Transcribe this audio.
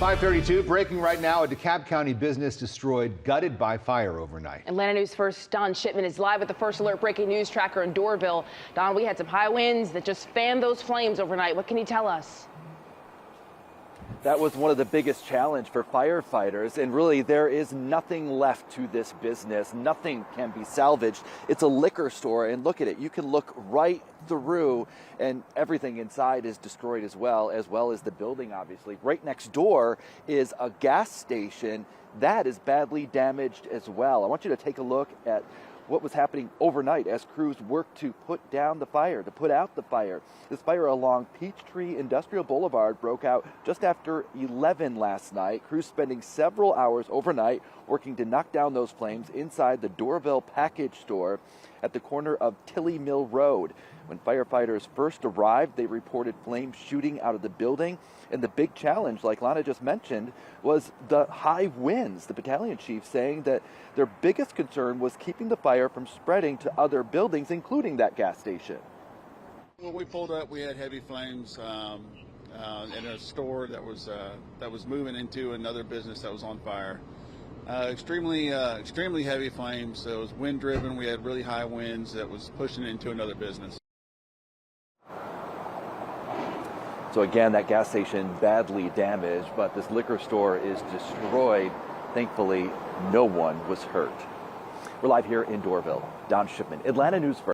5:32, breaking right now. A DeKalb County business destroyed, gutted by fire overnight. Atlanta News First Don Shipman is live with the first alert breaking news tracker in Doraville. Don, we had some high winds that just fanned those flames overnight. What can you tell us? That was one of the biggest challenge for firefighters, and really there is nothing left to this business. Nothing can be salvaged. It's a liquor store, and look at it. You can look right through, and everything inside is destroyed as well as the building, obviously. Right next door is a gas station that is badly damaged as well. I want you to take a look at what was happening overnight as crews worked to put out the fire. This fire along Peachtree Industrial Boulevard broke out just after 11 last night. Crews spending several hours overnight working to knock down those flames inside the Doraville package store at the corner of Tilly Mill Road. When firefighters first arrived, they reported flames shooting out of the building. And the big challenge, like Lana just mentioned, was the high winds. The battalion chief saying that their biggest concern was keeping the fire from spreading to other buildings, including that gas station. When we pulled up, we had heavy flames in a store that was moving into another business that was on fire. Extremely heavy flames. It was wind driven. We had really high winds that was pushing into another business. So again, that gas station badly damaged, but this liquor store is destroyed. Thankfully, no one was hurt. We're live here in Doraville. Don Shipman, Atlanta News First.